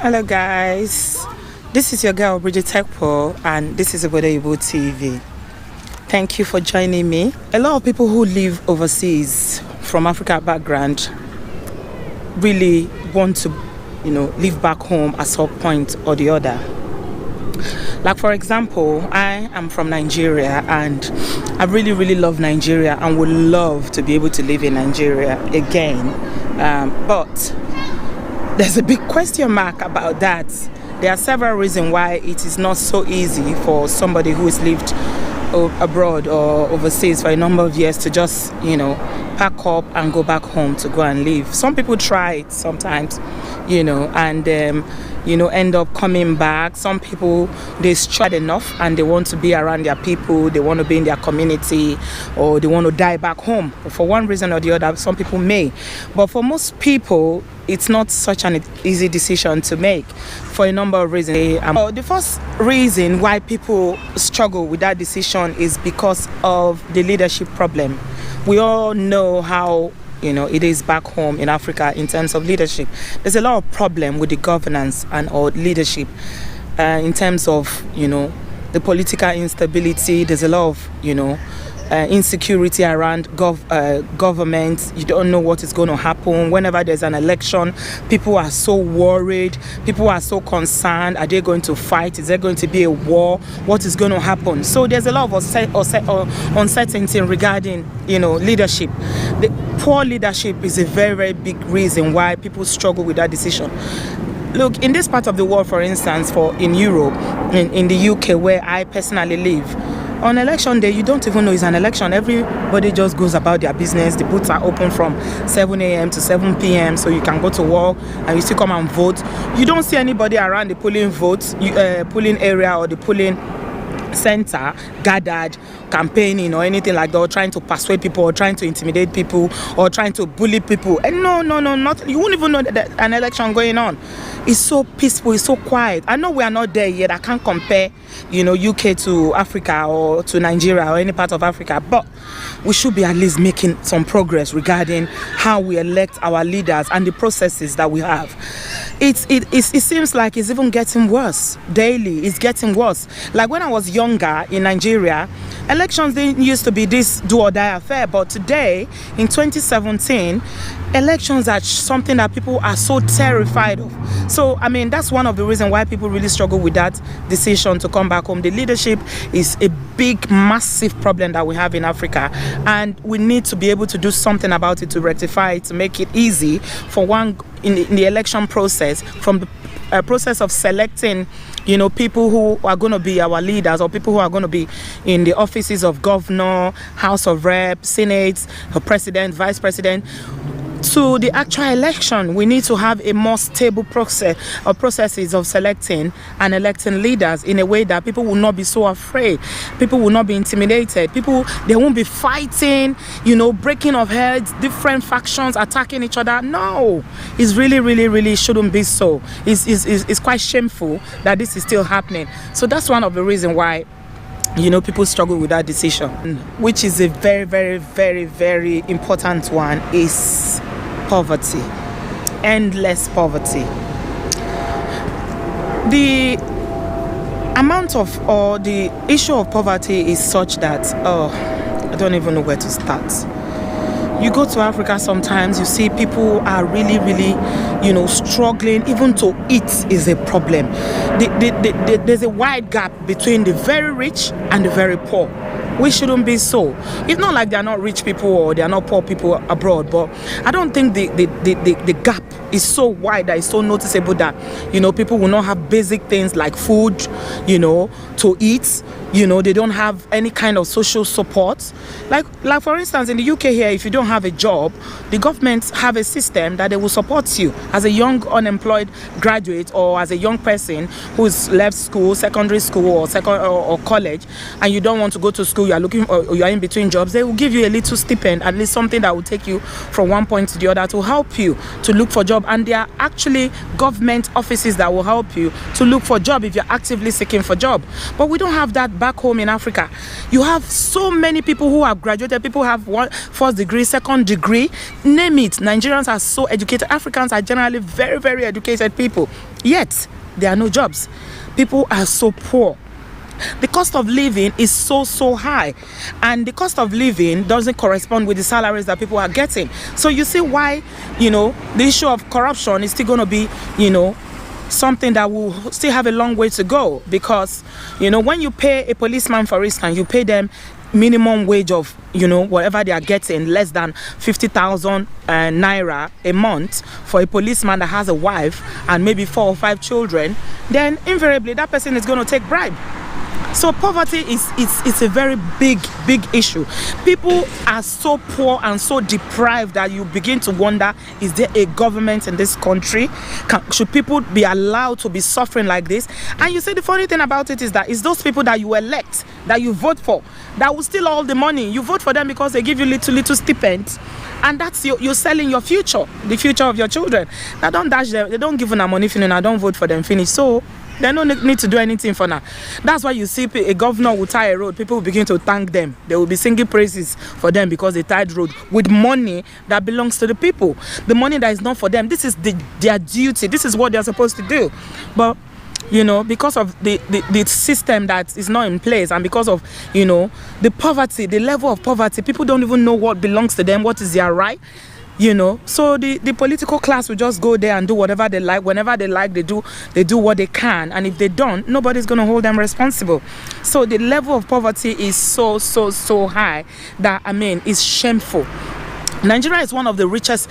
Hello guys, this is your girl Bridget Tekpo and this is Obodo TV. Thank you for joining me. A lot of people who live overseas from Africa background really want to, live back home at some point or the other. Like for example, I am from Nigeria and I really love Nigeria and would love to be able to live in Nigeria again. But there's a big question mark about that. There are several reasons why it is not so easy for somebody who has lived abroad or overseas for a number of years to just, pack up and go back home to go and live. Some people try it sometimes, and end up coming back. Some people, they struggle enough and they want to be around their people, they want to be in their community, or they want to die back home. For one reason or the other, some people may. But for most people, it's not such an easy decision to make for a number of reasons. The first reason why people struggle with that decision is because of the leadership problem. We all know how it is back home in Africa in terms of leadership. There's a lot of problem with the governance and or leadership in terms of the political instability. There's a lot of insecurity around government. You don't know what is going to happen. Whenever there's an election, people are so worried, people are so concerned. Are they going to fight? Is there going to be a war? What is going to happen? So there's a lot of uncertainty regarding leadership. The poor leadership is a very big reason why people struggle with that decision. Look, in this part of the world, for instance, in Europe, in the UK where I personally live, on election day, you don't even know it's an election. Everybody just goes about their business. The booths are open from 7 a.m. to 7 p.m. so you can go to work and you still come and vote. You don't see anybody around the polling area or the polling center gathered campaigning or anything like that, or trying to persuade people or trying to intimidate people or trying to bully people. And no, not you won't even know that an election going on. It's so peaceful, it's so quiet. I know we are not there yet. I can't compare UK to Africa or to Nigeria or any part of Africa, but we should be at least making some progress regarding how we elect our leaders and the processes that we have. It seems like it's even getting worse daily. It's getting worse. Like when I was younger in Nigeria, elections didn't used to be this do or die affair, but today in 2017, elections are something that people are so terrified of. So I mean, that's one of the reasons why people really struggle with that decision to come back home. The leadership is a big, massive problem that we have in Africa, and we need to be able to do something about it to rectify it, to make it easy for one in the election process, from the process of selecting people who are going to be our leaders or people who are going to be in the offices of governor, House of Rep, Senate, president, vice president, to the actual election. We need to have a more stable process or processes of selecting and electing leaders in a way that people will not be so afraid. People will not be intimidated. They won't be fighting, breaking of heads, different factions attacking each other. No, it's really shouldn't be so. It's quite shameful that this is still happening. So that's one of the reasons why people struggle with that decision, which is a very important one, is poverty, endless poverty. The amount of, or the issue of poverty is such that, I don't even know where to start. You go to Africa sometimes, you see people are really, struggling. Even to eat is a problem. There's a wide gap between the very rich and the very poor. We shouldn't be so. It's not like they're not rich people or they're not poor people abroad, but I don't think the gap is so wide that it's so noticeable that people will not have basic things like food, to eat. They don't have any kind of social support. Like for instance, in the UK here, if you don't have a job, the government have a system that they will support you as a young unemployed graduate or as a young person who's left school, secondary school or college, and you don't want to go to school school, you are looking or you are in between jobs, they will give you a little stipend, at least something that will take you from one point to the other to help you to look for job. And there are actually government offices that will help you to look for job if you're actively seeking for job. But we don't have that back home in Africa. You have so many people who have graduated, people have first degree, second degree, name it. Nigerians are so educated. Africans are generally very, very educated people, yet there are no jobs. People are so poor. The cost of living is so high, and the cost of living doesn't correspond with the salaries that people are getting. So you see why, the issue of corruption is still going to be, something that will still have a long way to go. Because, when you pay a policeman, for instance, you pay them minimum wage of, whatever they are getting, less than 50,000 naira a month for a policeman that has a wife and maybe 4 or 5 children, then invariably that person is going to take bribe. So poverty is a very big issue. People are so poor and so deprived that you begin to wonder, is there a government in this country? Should people be allowed to be suffering like this? And you see, the funny thing about it is that it's those people that you elect, that you vote for, that will steal all the money. You vote for them because they give you little stipends, and that's you're selling your future, the future of your children. Now don't dash them, they don't give them money, finish, I don't vote for them, finish. So they don't need to do anything for now. That's why you see a governor will tie a road, people will begin to thank them. They will be singing praises for them because they tied road with money that belongs to the people. The money that is not for them. This is their duty. This is what they're supposed to do. But because of the system that is not in place, and because of the poverty, the level of poverty, people don't even know what belongs to them, what is their right. So the political class will just go there and do whatever they like. Whenever they like, they do what they can, and if they don't, nobody's going to hold them responsible. So the level of poverty is so high that, it's shameful. Nigeria is one of the richest,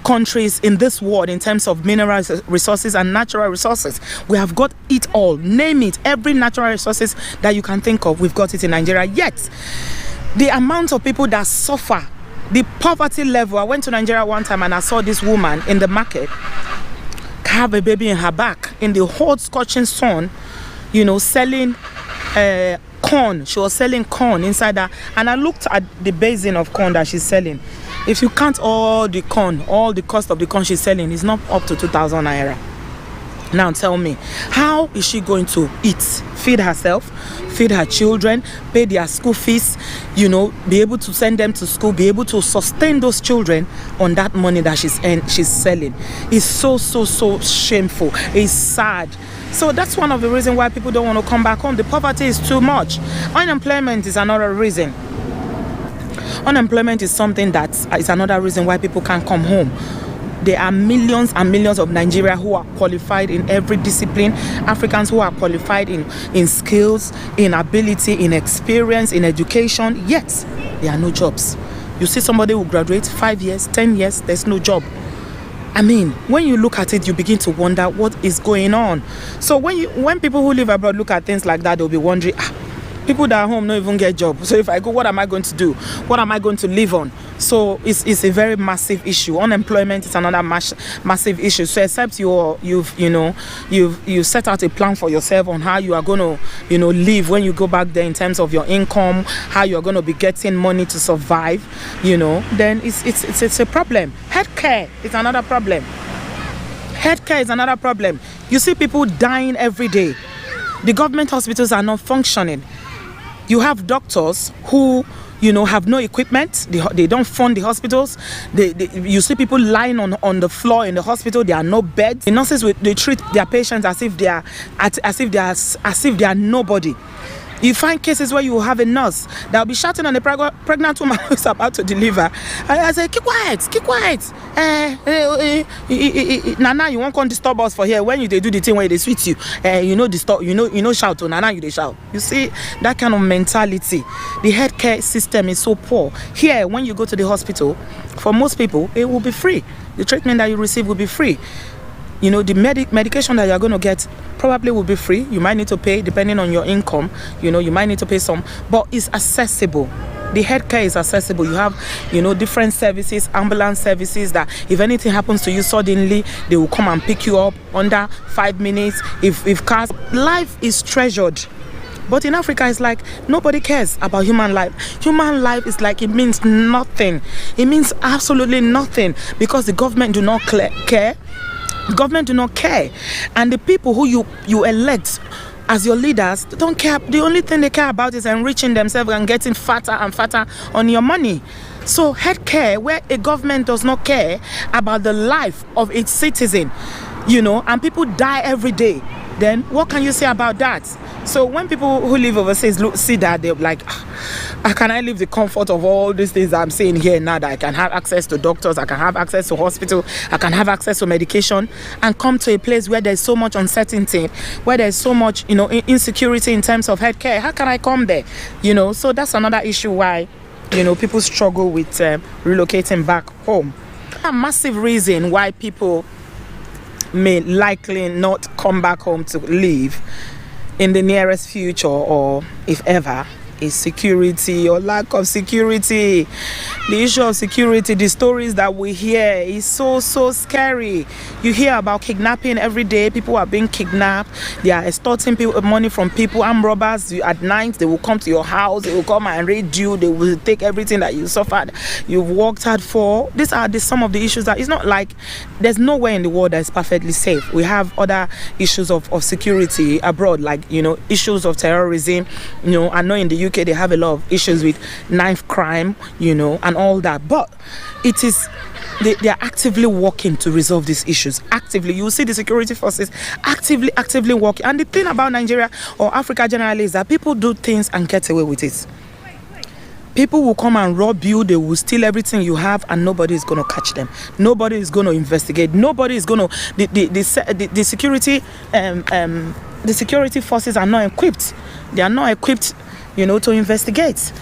countries in this world in terms of mineral resources and natural resources. We have got it all. Name it. Every natural resources that you can think of, we've got it in Nigeria. Yet, the amount of people that suffer, the poverty level. I went to Nigeria one time and I saw this woman in the market have a baby in her back in the hot scorching sun, selling corn. She was selling corn inside that, and I looked at the basin of corn that she's selling. If you count all the corn, all the cost of the corn she's selling is not up to 2,000 naira. Now tell me, how is she going to eat, feed herself, feed her children, pay their school fees, be able to send them to school, be able to sustain those children on that money that she's selling? It's so shameful. It's sad. So that's one of the reasons why people don't want to come back home. The poverty is too much. Unemployment is another reason. Unemployment is something that is another reason why people can't come home. There are millions and millions of Nigeria who are qualified in every discipline, Africans who are qualified in skills, in ability, in experience, in education, yet there are no jobs. You see somebody who graduates 5 years, 10 years, there's no job. When you look at it, you begin to wonder what is going on. So when people who live abroad look at things like that, they'll be wondering, people that are home don't even get job. So if I go, what am I going to do? What am I going to live on? So it's a very massive issue. Unemployment is another massive issue. So except you've set out a plan for yourself on how you are going to live when you go back there in terms of your income, how you are going to be getting money to survive, then it's a problem. Healthcare is another problem. Healthcare is another problem. You see people dying every day. The government hospitals are not functioning. You have doctors who have no equipment. They don't fund the hospitals. You see people lying on the floor in the hospital. There are no beds. The nurses they treat their patients as if they are nobody. You find cases where you have a nurse that will be shouting on a pregnant woman who's about to deliver. And I say, keep quiet. Nana, you won't come disturb us for here. When they do the thing where they sweet you, shout to Nana, they shout. You see, that kind of mentality. The healthcare system is so poor. Here, when you go to the hospital, for most people, it will be free. The treatment that you receive will be free. The medication that you're going to get probably will be free. You might need to pay depending on your income. You might need to pay some, but it's accessible. The healthcare is accessible. You have, different services, ambulance services that if anything happens to you suddenly, they will come and pick you up under 5 minutes. If cars, life is treasured. But in Africa, it's like nobody cares about human life. Human life is like, it means nothing. It means absolutely nothing, because the government do not care. The government do not care. And the people who you elect as your leaders don't care. The only thing they care about is enriching themselves and getting fatter and fatter on your money. So healthcare, where a government does not care about the life of its citizen, and people die every day, then what can you say about that? So when people who live overseas see that, they're like, how can I live the comfort of all these things I'm saying here now, that I can have access to doctors, I can have access to hospital, I can have access to medication, and come to a place where there's so much uncertainty, where there's so much, insecurity in terms of healthcare? How can I come there? So that's another issue why, people struggle with relocating back home. A massive reason why people may likely not come back home to live in the nearest future, or if ever, is security or lack of security. The issue of security, the stories that we hear is so scary. You hear about kidnapping every day. People are being kidnapped. They are extorting money from people. Armed robbers, at night they will come to your house, they will come and raid you, they will take everything that you suffered, you've worked hard for. These are some of the issues that, it's not like there's nowhere in the world that is perfectly safe. We have other issues of security abroad, like issues of terrorism. I know in the UK they have a lot of issues with knife crime, and all that. But it is, they are actively working to resolve these issues. Actively, you see the security forces actively working. And the thing about Nigeria or Africa generally is that people do things and get away with it. People will come and rob you, they will steal everything you have, and nobody is going to catch them. Nobody is going to investigate. Nobody is going to, the security forces are not equipped. They are not equipped, to investigate.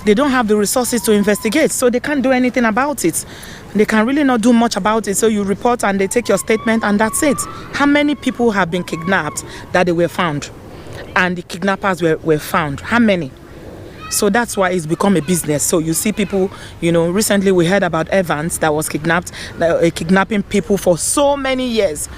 They don't have the resources to investigate, so they can't do anything about it. They can really not do much about it. So you report and they take your statement, and that's it. How many people have been kidnapped that they were found, and the kidnappers were found? How many? So that's why it's become a business. So you see people, recently we heard about Evans that was kidnapping people for so many years.